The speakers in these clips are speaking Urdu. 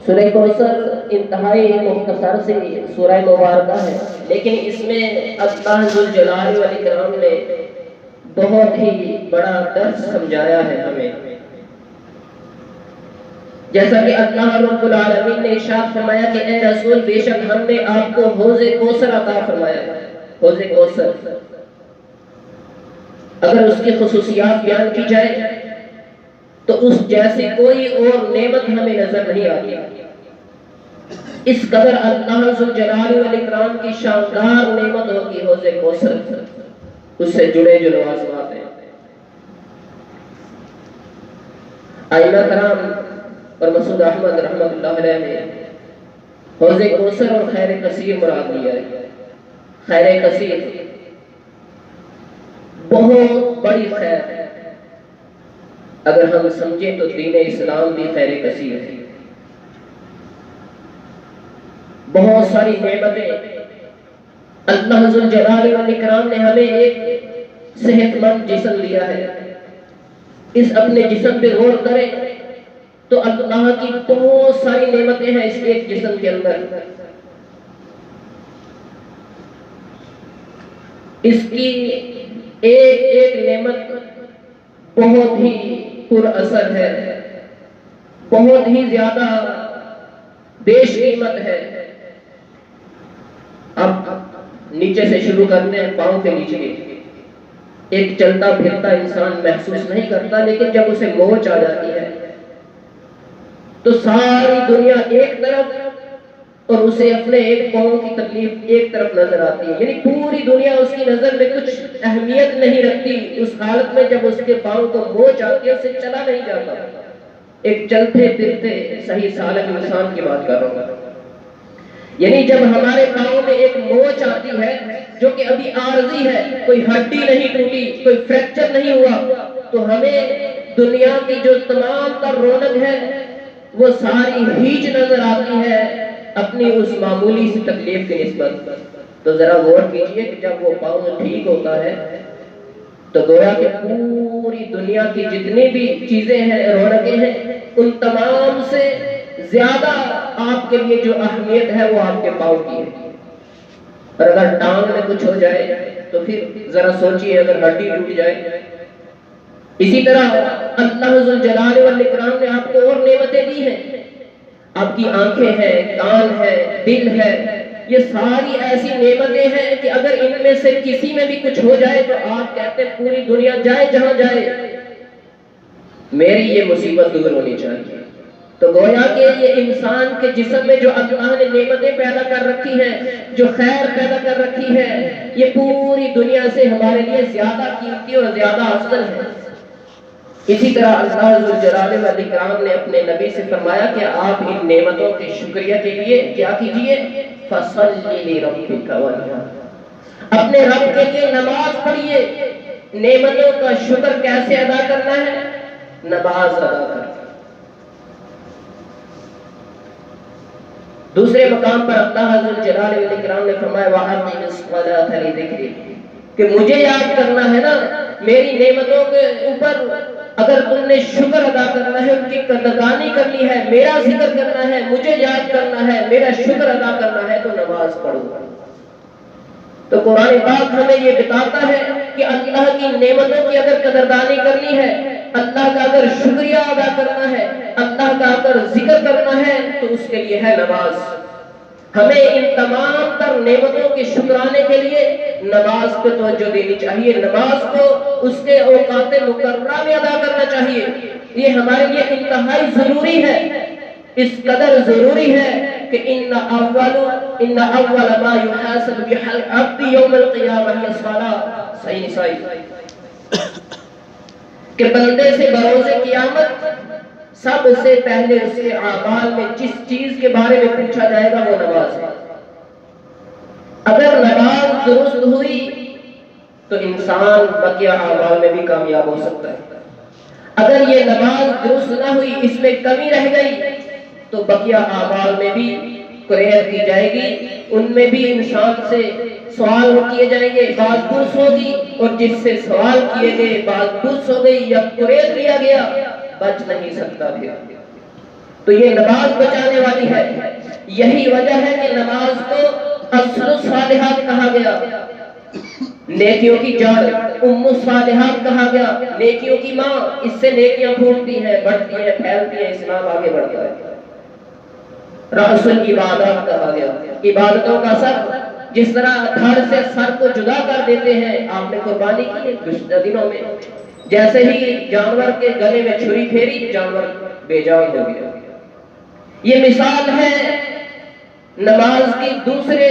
سورہ کوثر انتہائی مختصر سی سورہ مبارکہ ہے، لیکن اس میں اللہ ذوالجلال والاکرام نے بہت ہی بڑا درس سمجھایا ہے ہمیں۔ جیسا کہ اللہ رب العالمین نے ارشاد فرمایا کہ اے رسول بے شک ہم نے آپ کو حوض کوثر عطا فرمایا ہے۔ حوض کوثر اگر اس کی خصوصیات بیان کی جائے تو اس جیسی کوئی اور نعمت ہمیں نظر نہیں آتی۔ اس قدر اللہ ذوالجلال والاکرام کی شاندار نعمت ہوگی حوض کوثر، اس سے جڑے جو لوازمات ہیں۔ ائمہ کرام اور مسعود احمد رحمۃ اللہ علیہ نے حوض کوثر اور خیر کثیر مراد لیا ہے۔ خیر کثیر بہت بڑی خیر ہے، اگر ہم سمجھیں تو دین اسلام بھی خیر کثیر ہے۔ بہت ساری نعمتیں اللہ ذوالجلال والاکرام نے ہمیں ایک صحت مند جسم دیا ہے۔ اس اپنے جسم پہ غور کریں تو اللہ کی بہت ساری نعمتیں ہیں اس ایک جسم کے اندر۔ اس کی ایک ایک نعمت بہت ہی پر اثر ہے، بہت ہی زیادہ بیش قیمت ہے۔ اب نیچے سے شروع کرتے ہیں، پاؤں کے نیچے۔ ایک چلتا پھرتا انسان محسوس نہیں کرتا، لیکن جب اسے موچ آ جاتی ہے تو ساری دنیا ایک طرف اور اسے اپنے ایک پاؤں کی تکلیف ایک طرف نظر آتی ہے، یعنی پوری دنیا اس کی نظر میں کچھ اہمیت نہیں رکھتی اس حالت میں جب اس کے پاؤں کو موچ آتی ہے، اسے چلا نہیں جاتا۔ ایک چلتے پھرتے صحیح سالم انسان کی بات کر رہا ہوں، یعنی جب ہمارے پاؤں میں ایک موچ آتی ہے جو کہ ابھی عارضی ہے، کوئی ہڈی نہیں ٹوٹی، کوئی فریکچر نہیں ہوا، تو ہمیں دنیا کی جو تمام تر رونق ہے وہ ساری ہیچ نظر آتی ہے اپنی اس معمولی سی تکلیف کی نسبت۔ تو ذرا غور کیجئے کہ جب وہ پاؤں ٹھیک ہوتا ہے تو گویا کہ پوری دنیا کی جتنی بھی چیزیں ہیں، رونقیں ہیں، ان تمام سے زیادہ آپ کے لیے جو اہمیت ہے وہ آپ کے پاؤں کی ہے۔ اور اگر ٹانگ میں کچھ ہو جائے تو پھر ذرا سوچئے اگر ہڈی ٹوٹ جائے۔ اسی طرح اللہ ذوالجلال والاکرام نے آپ کو اور نعمتیں دی ہیں۔ آپ کی آنکھیں ہیں، کان ہے، دل ہے، یہ ساری ایسی نعمتیں ہیں کہ اگر ان میں سے کسی میں بھی کچھ ہو جائے تو آپ کہتے ہیں پوری دنیا جائے جہاں جائے، میری یہ مصیبت دور ہونی چاہیے۔ تو گویا کہ یہ انسان کے جسم میں جو اللہ نے نعمتیں پیدا کر رکھی ہیں، جو خیر پیدا کر رکھی ہے، یہ پوری دنیا سے ہمارے لیے زیادہ قیمتی اور زیادہ افضل ہے۔ اسی طرح اللہ ذوالجلال والاکرام نے اپنے نبی سے فرمایا کہ آپ ان نعمتوں کے شکریہ کے لیے کیا کیجئے؟ فَصَلِّ لِرَبِّكَ وَانْحَرْ، اپنے رب کے لیے نماز پڑھیے۔ نعمتوں کا شکر کیسے ادا کرنا ہے؟ نماز ادا کرنا۔ دوسرے مقام پر اللہ ذوالجلال والاکرام نے فرمایا وَأَقِمِ الصَّلَاةَ لِذِكْرِي، کہ مجھے یاد کرنا ہے نا، میری نعمتوں کے اوپر اگر تم نے شکر ادا کرنا ہے، ان کی قدردانی کرنی ہے، میرا ذکر کرنا ہے، مجھے یاد کرنا ہے، میرا شکر ادا کرنا ہے، تو نماز پڑھو۔ تو قرآن پاک ہمیں یہ بتاتا ہے کہ اللہ کی نعمتوں کی اگر قدردانی کرنی ہے، اللہ کا اگر شکریہ ادا کرنا ہے، اللہ کا اگر ذکر کرنا ہے، تو اس کے لیے ہے نماز۔ ہمیں ان تمام تر نعمتوں کے شکرانے کے لیے نماز پہ توجہ دینی چاہیے، نماز کو اس کے اوقات مقررہ میں ادا کرنا چاہیے۔ یہ ہمارے لیے انتہائی ضروری ہے، اس قدر ضروری ہے کہ ان اول ما يحاسب به العبد يوم القيامة هي الصلاة، صحیح نسائی، کہ بندے سے بروز قیامت سب سے پہلے اس کے اعمال میں جس چیز کے بارے میں پوچھا جائے گا وہ نماز ہے۔ اگر نماز درست ہوئی تو انسان بقیہ اعمال میں بھی کامیاب ہو سکتا ہے، اگر یہ نماز درست نہ ہوئی، اس میں کمی رہ گئی، تو بقیہ اعمال میں بھی قریت کی جائے گی، ان میں بھی انسان سے سوال کیے جائیں گے، بعض درست ہوگی، اور جس سے سوال کیے گئے بعض درست ہو گئی یا قریت لیا گیا، بچ نہیں سکتا پھر۔ تو یہ نماز بچانے والی ہے. یہی وجہ ہے کہ نماز کو اصل الصالحات کہا گیا، نیکیوں کی جڑ، ام الصالحات کہا گیا، نیکیوں کی ماں. اس سے نیکیاں پھوٹتی ہیں، بڑھتی ہیں، پھیلتی ہیں، اسلام آگے بڑھتا ہے. رأس العبادات کہا گیا، عبادتوں کا سر. جس طرح دھڑ سے سر کو جدا کر دیتے ہیں، آپ نے قربانی کی گزشتہ دنوں میں، جیسے ہی جانور کے گلے میں چھری پھیری، جانور بے جان ہو گیا. یہ مثال ہے نماز کی دوسرے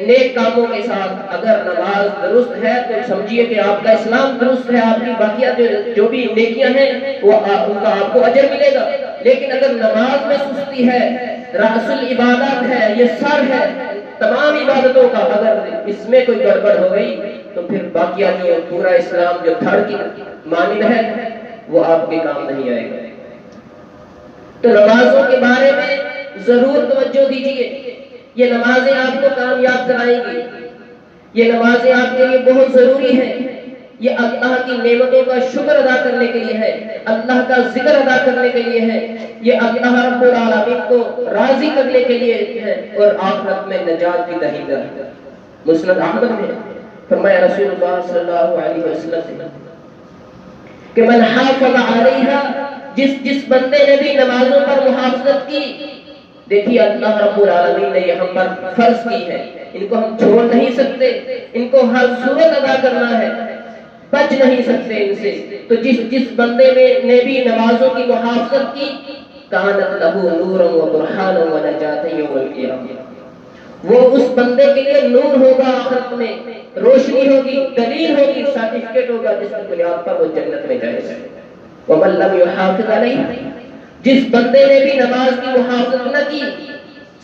نیک کاموں کے ساتھ. اگر نماز درست ہے تو سمجھیے کہ آپ کا اسلام درست ہے، آپ کی باقیات جو بھی نیکیاں ہیں وہ ان کا آپ کو اجر ملے گا. لیکن اگر نماز میں سستی ہے، رأس العبادات ہے، یہ سر ہے تمام عبادتوں کا، اگر اس میں کوئی گڑبڑ ہو گئی تو پھر باقیات جو پورا اسلام جو دھڑ کی مانند ہے وہ آپ کے کام نہیں آئے گا. تو نمازوں کے بارے میں ضرور توجہ دیجیے. یہ نمازیں آپ کو کامیاب کرائیں گی، یہ نمازیں آپ کے لیے بہت ضروری ہیں. یہ اللہ کی نعمتوں کا شکر ادا کرنے کے لیے ہے، اللہ کا ذکر ادا کرنے کے لیے ہے، یہ اللہ رب العالمین کو راضی کرنے کے لیے ہے، اور آخرت میں نجات کی دہندہ ہے. مسند احمد میں فرمایا رسول اللہ صلی اللہ علیہ وسلم کہ من حافظ علیہا، جس بندے نے بھی نمازوں پر محافظت کی. دیکھیے اللہ رب العالمین نے یہ ہم پر فرض کی ہے، ان کو ہم چھوڑ نہیں سکتے، ان کو ہر صورت ادا کرنا ہے، بچ نہیں سکتے ان سے. تو جس بندے نے بھی نمازوں کی محافظت کی، کانت لہ نورا و برہانا و نجاۃ یوم القیامہ، وہ اس بندے کے لیے نور ہوگا، آخرت میں روشنی ہوگی، دلیل ہوگی، سرٹیفکیٹ ہوگا جس کی بنیاد پر وہ جنت میں جائے گا. ومن لم یحافظ علیہ، جس بندے نے بھی نماز کی محافظت نہ کی،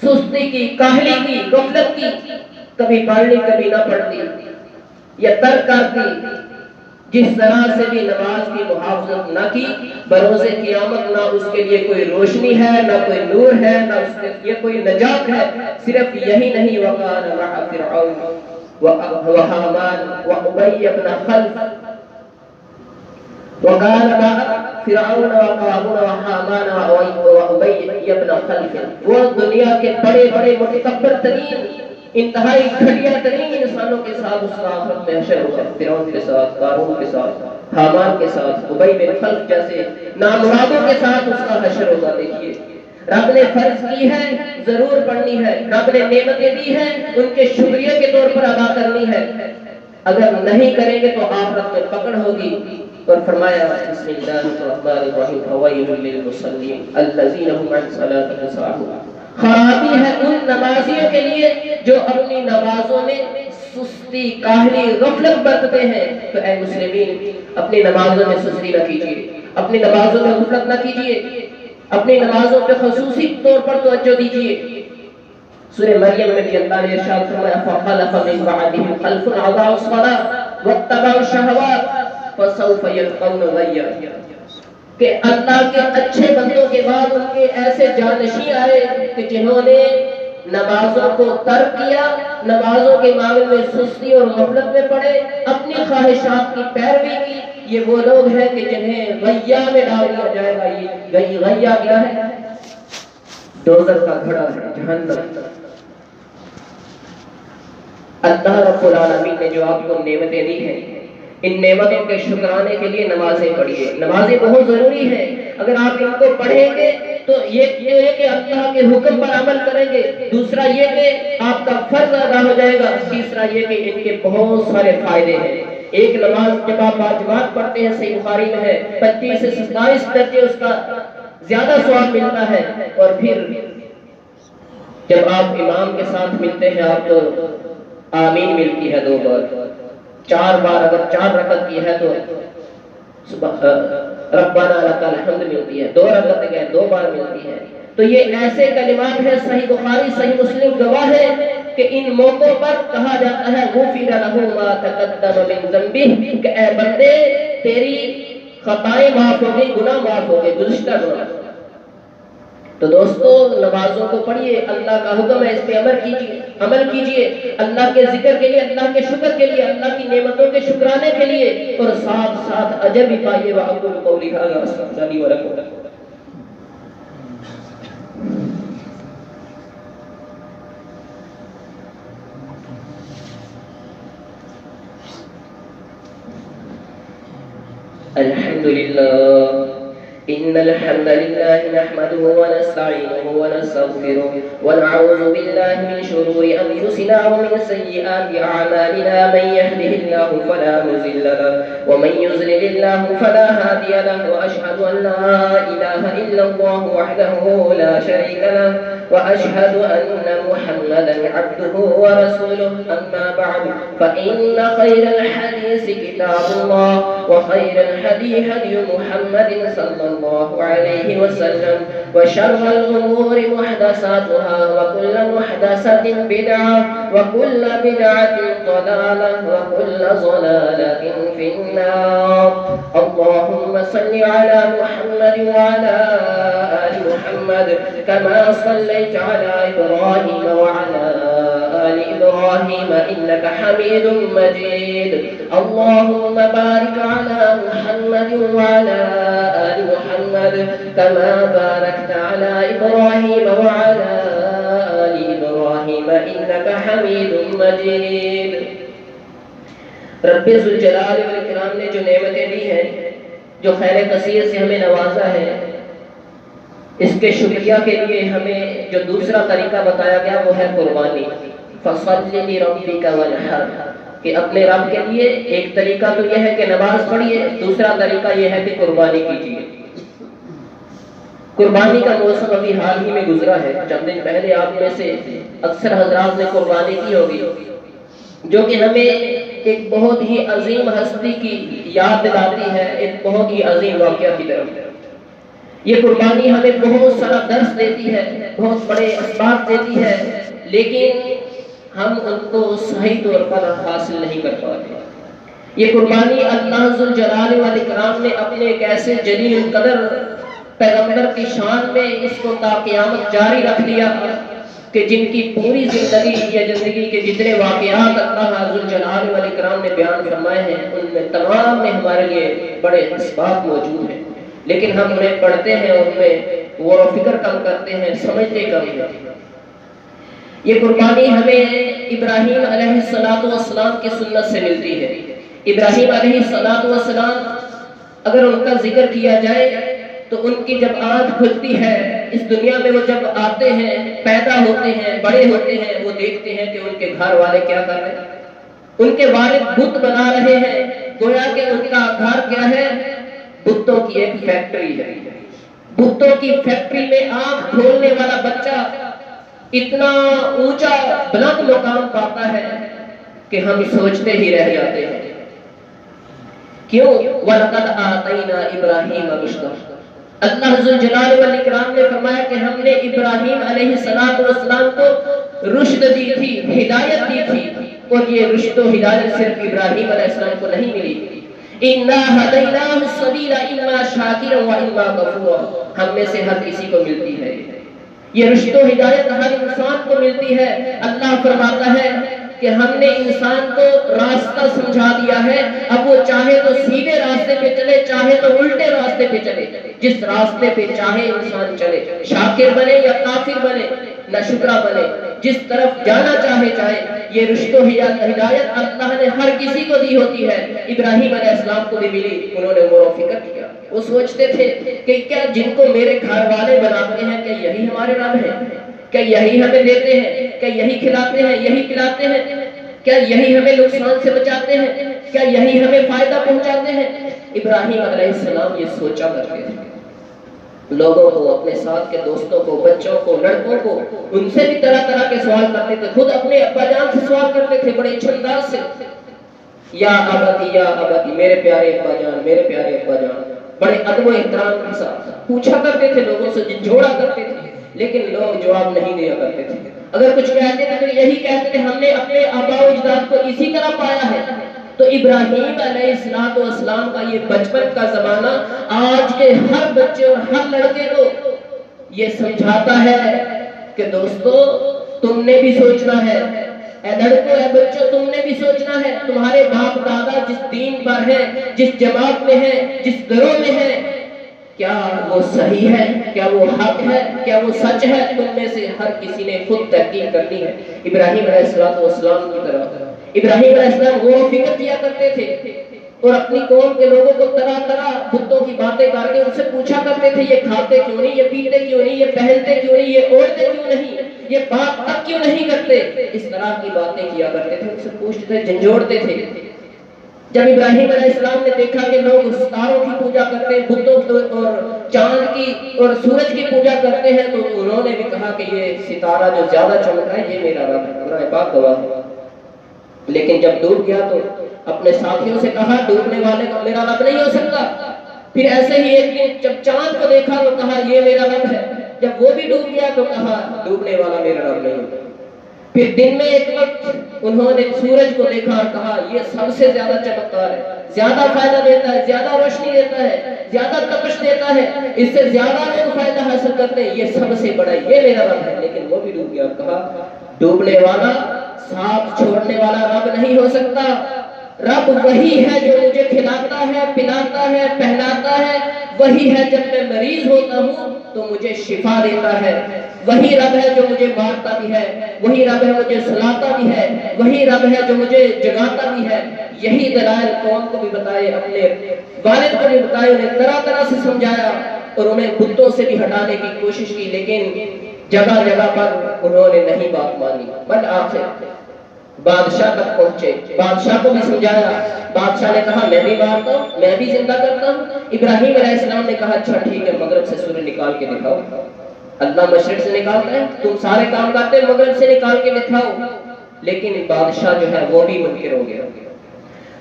سستی کی، کاہلی کی، غفلت کی، کبھی پڑھ لی کبھی نہ پڑھتی یا ترک کرتی، جس طرح سے بھی نماز کی محافظت نہ کی، بروز قیامت نہ اس کے لیے کوئی روشنی ہے، نہ کوئی نور ہے، نہ اس کے لیے کوئی نجات ہے. صرف یہی نہیں، وقال مع فرعون وحامان وابی بن خلف، وقال مع فرعون وقارون وحامان وابی بن خلف. وہ دنیا کے بڑے بڑے متکبر ترین، انتہائی گھٹیا ترین انسانوں کے ساتھ اس کا آخرت میں حشر ہوگا. فرعون کے ساتھ، قارون کے ساتھ، حامان کے ساتھ، ابی بن خلف جیسے نامرادوں کے ساتھ اس کا حشر ہوگا. دیکھیے رب نے فرض کی ہے، ضرور پڑھنی ہے. رب نے نعمتیں دی ہیں، ان کے شکریہ کے طور پر ادا کرنی ہے. اگر نہیں کریں گے تو آخرت میں پکڑ ہوگی. اور فرمایا بسم اللہ الرحمن الرحیم فویل للمصلین الذین هم عن صلاتهم ساہون. خرابی ہے ان نمازیوں کے لیے جو اپنی نمازوں میں سستی، کاہلی، غفلت برتتے ہیں. تو اے مسلمین اپنی نمازوں میں سستی نہ کیجیے، اپنی نمازوں میں غفلت نہ کیجیے، اپنی نمازوں پہ خصوصی طور پر توجہ دیجیے. سورہ مریم میں بھی اللہ نے ارشاد فرمایا فخلف من بعدهم خلف اضاعوا الصلاة واتبعوا الشهوات فسوف يلقون غیا، کہ اللہ کے اچھے بندوں کے بعد ان کے ایسے جانشین آئے کہ جنہوں نے نمازوں کو ترک کیا، نمازوں کے معاملے میں سستی اور غفلت میں پڑے، اپنی خواہشات کی پیروی کی. یہ وہ لوگ ہیں کہ جنہیں غیا میں ڈال دیا جائے گا. یہ غیا کیا ہے؟ دوزخ کا گھڑا ہے، جہنم. اللہ رب العالمین نے جو آپ کو نعمتیں دی ہیں، ان نعمتوں کے شکرانے کے لیے نمازیں پڑھیے. نمازیں بہت ضروری ہیں. اگر آپ ان کو پڑھیں گے تو یہ ہے کہ اللہ کے حکم پر عمل کریں گے. دوسرا یہ کہ آپ کا فرض ادا ہو جائے گا. تیسرا یہ کہ ان کے بہت سارے فائدے ہیں. ایک نماز جب آپ 5 وقت پڑھتے ہیں، صحیح بخاری میں ہے 25 سے 27 درجے اس کا زیادہ ثواب ملتا ہے. اور پھر جب آپ امام کے ساتھ ملتے ہیں، آپ کو آمین ملتی ہے 2 بار. 4 بار اگر 4 رکعت کی ہے تو ربنا لک الحمد ملتی ہے. 2 رکعت ہے 2 بار ملتی ہے. تو یہ ایسے کلمات ہیں، صحیح بخاری صحیح مسلم گواہ ہے کہ ان موقعوں پر کہا جاتا ہے غفر لہ ما تقدم من ذنبہ، کہ اے بندے تیری خطائیں معاف ہو گئی، گناہ معاف ہو گئے، گزشتہ گناہ. تو دوستو نمازوں کو پڑھیے، اللہ کا حکم ہے اس پہ عمل کیجیے. اللہ کے ذکر کے لیے، اللہ کے شکر کے لیے، اللہ کی نعمتوں کے شکرانے کے لیے، اور ساتھ ساتھ اجر بھی پائیے. وَأَقُولُ قَوْلِي هَٰذَا وَأَسْتَغْفِرُ اللَّهَ لِي وَلَكُمْ. الحمد لله إن الحمد لله نحمده ونستعينه ونستغفره ونعوذ بالله من شرور أنفسنا ومن سيئات أعمالنا من يهده الله فلا مضل له ومن يضلل الله فلا هادي له وأشهد أن لا إله إلا الله وحده لا شريك له وأشهد أن محمدا عبده ورسوله أما بعد فإن خير الحديث كتاب الله وخير الهدي هدي محمد صلى الله عليه وسلم وشر الأمور محدثاتها وكل محدثة بدعة وكل بدعة ضلالة وكل ضلالة في النار. اللهم صل على محمد وعلى آل محمد كما صليت على إبراهيم وعلى آل إبراهيم إنك حميد مجيد. اللهم بارك على محمد وعلى آل محمد كما باركت على إبراهيم وعلى آل إبراهيم إنك حميد مجيد. رب ذوالجلال والإکرام نے جو نعمتیں دی ہیں، جو خیر کثیر سے ہمیں نوازا ہے، اس کے شکریہ کے لیے ہمیں جو دوسرا طریقہ بتایا گیا وہ ہے قربانی. فَصَلِّ لِرَبِّكَ وَانْحَرْ، کہ اپنے رب کے لیے ایک طریقہ تو یہ ہے کہ نماز پڑھیے، دوسرا طریقہ یہ ہے کہ قربانی کیجیے. قربانی کا موسم ابھی حال ہی میں گزرا ہے. چند دن پہلے آپ میں سے اکثر حضرات نے قربانی کی ہوگی، جو کہ ہمیں ایک بہت ہی عظیم ہستی کی یاد دلاتی ہے، ایک بہت ہی عظیم واقعہ کی طرف. یہ قربانی ہمیں بہت سارا درس دیتی ہے، بہت بڑے اسباب دیتی ہے، لیکن ہم ان کو صحیح طور پر حاصل نہیں کر پاتے. یہ قربانی اللہ ذوالجلال والاکرام نے اپنے ایک ایسے جلیل القدر پیغمبر کی شان میں اس کو تا قیامت جاری رکھ لیا کہ جن کی پوری زندگی یا زندگی کے جتنے واقعات اللہ ذوالجلال والاکرام نے بیان فرمائے ہیں، ان میں تمام میں ہمارے لیے بڑے اسباب موجود ہیں، لیکن ہم انہیں پڑھتے ہیں، ان میں غور و فکر کم کرتے ہیں، سمجھتے کم ہیں. یہ قربانی ہمیں ابراہیم علیہ السلام کی سنت سے ملتی ہے. ابراہیم علیہ السلام اگر ان کا ذکر کیا جائے تو ان کی جب آنکھ کھلتی ہے اس دنیا میں، وہ جب آتے ہیں، پیدا ہوتے ہیں، بڑے ہوتے ہیں، وہ دیکھتے ہیں کہ ان کے گھر والے کیا کر رہے ہیں. ان کے والد بت بنا رہے ہیں، گویا کہ ان کا گھر کیا ہے؟ بتوں کی ایک فیکٹری ہے. بتوں کی فیکٹری میں آنکھ کھولنے والا بچہ اتنا اونچا بلند مقام پاتا ہے کہ ہم سوچتے ہی رہ جاتے ہیں. کیوں؟ وَلَقَدْ آتَيْنَا إِبْرَاهِيمَ رُشْدَهُ، اللہ ذوالجلال والاکرام نے فرمایا کہ ہم نے ابراہیم علیہ السلام کو رشد دی تھی، ہدایت دی تھی. اور یہ رشد و ہدایت صرف ابراہیم علیہ السلام کو نہیں ملی. إِنَّا هَدَيْنَاهُ السَّبِيلَ إِمَّا شَاكِرًا وَإِمَّا كَفُورًا، ہم میں سے ہر کسی کو ملتی ہے. یہ رشد و ہدایت ہر انسان کو ملتی ہے. اللہ فرماتا ہے کہ ہم نے انسان کو راستہ سمجھا دیا ہے، اب وہ چاہے تو سیدھے راستے پہ چلے، چاہے تو الٹے راستے پہ چلے. جس راستے پہ چاہے انسان چلے، شاکر بنے یا کافر بنے، ناشکرا بنے، جس طرف جانا چاہے چاہے. یہ رشد و ہدایت اللہ نے ہر کسی کو دی ہوتی ہے. ابراہیم علیہ السلام کو بھی ملی. انہوں نے غور و فکر کیا. وہ سوچتے تھے کہ کیا جن کو میرے گھر والے بناتے ہیں، کیا یہی ہمارے رب ہیں؟ کیا یہی ہمیں دیتے ہیں؟ کیا یہی کھلاتے ہیں، یہی پلاتے ہیں؟ کیا یہی ہمیں نقصان سے بچاتے ہیں؟ کیا یہی ہمیں فائدہ پہنچاتے ہیں؟ ابراہیم علیہ السلام یہ سوچا کرتے تھے. لوگوں کو، اپنے ساتھ کے دوستوں کو، بچوں کو، لڑکوں کو، ان سے بھی طرح طرح کے سوال کرتے تھے. خود اپنے ابا جان سے سوال کرتے تھے بڑے اچھے انداز سے. یا ابتی یا ابتی، میرے پیارے ابا جان، میرے پیارے ابا جان. بڑے ادب و احترام کے ساتھ پوچھا کرتے تھے، لوگوں سے جھنجھوڑا کرتے تھے، لیکن لوگ جواب نہیں دیا کرتے تھے. اگر کچھ کہتے تھے تو یہی کہتے تھے ہم نے اپنے آباء و اجداد کو اسی طرح پایا ہے. تو ابراہیم علیہ السلام کا یہ بچپن کا زمانہ آج کے ہر بچے اور ہر لڑکے کو یہ سمجھاتا ہے کہ دوستو تم نے بھی سوچنا ہے، اے لڑکوں اے بچوں تم نے بھی سوچنا ہے. تمہارے باپ دادا جس دین پر ہے، جس جماعت میں ہے، جس گروہ میں ہے، کیا وہ صحیح ہے؟ کیا وہ حق ہے؟ کیا وہ سچ ہے؟ تم میں سے ہر کسی نے خود تحقیق کرنی ہے. ابراہیم علیہ السلام کی طرح ابراہیم علیہ السلام غور و فکر کیا کرتے تھے. اور اپنی قوم کے لوگوں کو طرح طرح بتوں کی باتیں کر کے ان سے پوچھا کرتے تھے یہ کھاتے کیوں نہیں، یہ پیتے کیوں نہیں، یہ پہنتے کیوں نہیں، یہ اوڑھتے کیوں نہیں، یہ بات تک کیوں نہیں کرتے، اس طرح کی باتیں کیا کرتے تھے، ان سے پوچھتے تھے، جھنجھوڑتے تھے۔ جب ابراہیم علیہ السلام نے دیکھا کہ لوگ ستاروں کی پوجا کرتے ہیں، بتوں اور چاند کی اور سورج کی پوجا کرتے ہیں، تو انہوں نے بھی کہا کہ یہ ستارہ جو زیادہ چمک رہا ہے یہ میرا رب ہے، قرآن پاک گواہ ہے۔ لیکن جب ڈوب گیا تو اپنے ساتھیوں سے کہا ڈوبنے والے کا میرا رب نہیں ہو سکتا۔ پھر ایسے ہی ایک دن جب چاند کو دیکھا تو کہا یہ میرا رب ہے، جب وہ بھی ڈوب گیا تو کہا ڈوبنے والا میرا رب نہیں ہوتا۔ پھر دن میں ایک وقت انہوں نے سورج کو دیکھا اور کہا یہ سب سے زیادہ چمکدار ہے، زیادہ فائدہ دیتا ہے، زیادہ روشنی دیتا ہے، زیادہ تپش دیتا ہے، اس سے زیادہ لوگ فائدہ حاصل کرتے ہیں، یہ سب سے بڑا یہ میرا رب ہے۔ لیکن وہ بھی ڈوب گیا اور کہا ڈوبنے والا ساتھ چھوڑنے والا رب نہیں ہو سکتا، رب وہی ہے جو مجھے کھلاتا ہے، پلاتا ہے، پہناتا ہے، وہی ہے جب میں مریض ہوتا ہوں تو مجھے شفا دیتا ہے، وہی رب ہے جو مجھے مارتا بھی ہے، وہی رب ہے مجھے سلاتا بھی ہے، وہی رب ہے جو مجھے جگاتا بھی ہے۔ یہی دلائل قوم کو بھی بتائے، اپنے والد کو بھی بتائے، انہیں طرح طرح سے سمجھایا اور انہیں بتوں سے بھی ہٹانے کی کوشش کی، لیکن جگہ جگہ پر انہوں نے نہیں بات مانی۔ بالآخر بادشاہ تک پہنچے، بادشاہ کو بھی سمجھایا، بادشاہ نے کہا میں بھی مارتا ہوں، میں بھی زندہ کرتا ہوں۔ ابراہیم علیہ السلام نے کہا اچھا ٹھیک ہے، مغرب سے سورج نکال کے دکھاؤ۔ اللہ مشرق سے نکالتا ہے، تم سارے کام کرتے مغرب سے نکال کے دکھاؤ، لیکن بادشاہ جو ہے وہ بھی منکر ہو گیا۔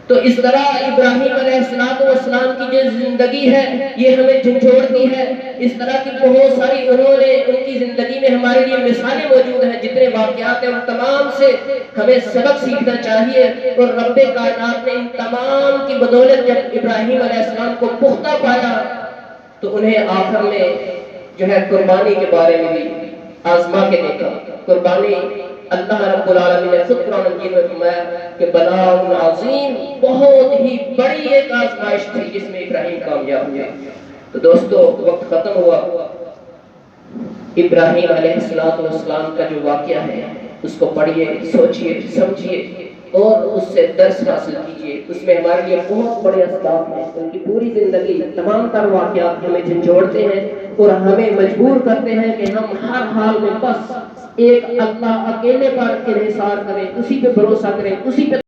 تو اس طرح ابراہیم علیہ السلام کی جو زندگی ہے یہ ہمیں جھنجھوڑتی ہے، اس طرح کی بہت ساری انہوں نے ان کی زندگی میں ہمارے لیے مثالیں موجود ہیں، جتنے واقعات ہیں ان تمام سے ہمیں سبق سیکھنا چاہیے، اور رب کائنات نے ان تمام کی بدولت جب ابراہیم علیہ السلام کو پختہ پایا تو انہیں آخر میں جو ہے قربانی کے بارے میں بھی آزما کے دیکھا۔ قربانی اللہ رب العالمین نے خود قرآن مجید میں فرمایا کہ بلاء عظیم، بہت ہی بڑی ایک آزمائش تھی جس میں ابراہیم کامیاب ہوئے۔ تو دوستو وقت ختم ہوا، ابراہیم علیہ السلام کا جو واقعہ ہے اس کو پڑھیے، سوچیے، سمجھیے اور اس سے درس حاصل کیجیے، اس میں ہمارے لیے بہت بڑے اسباب ہیں۔ ان کی پوری زندگی تمام تر واقعات ہمیں جھنجھوڑتے ہیں اور ہمیں مجبور کرتے ہیں کہ ہم ہر حال میں بس ایک اللہ اکیلے پر انحصار کریں، اسی پہ بھروسہ کریں، اسی پہ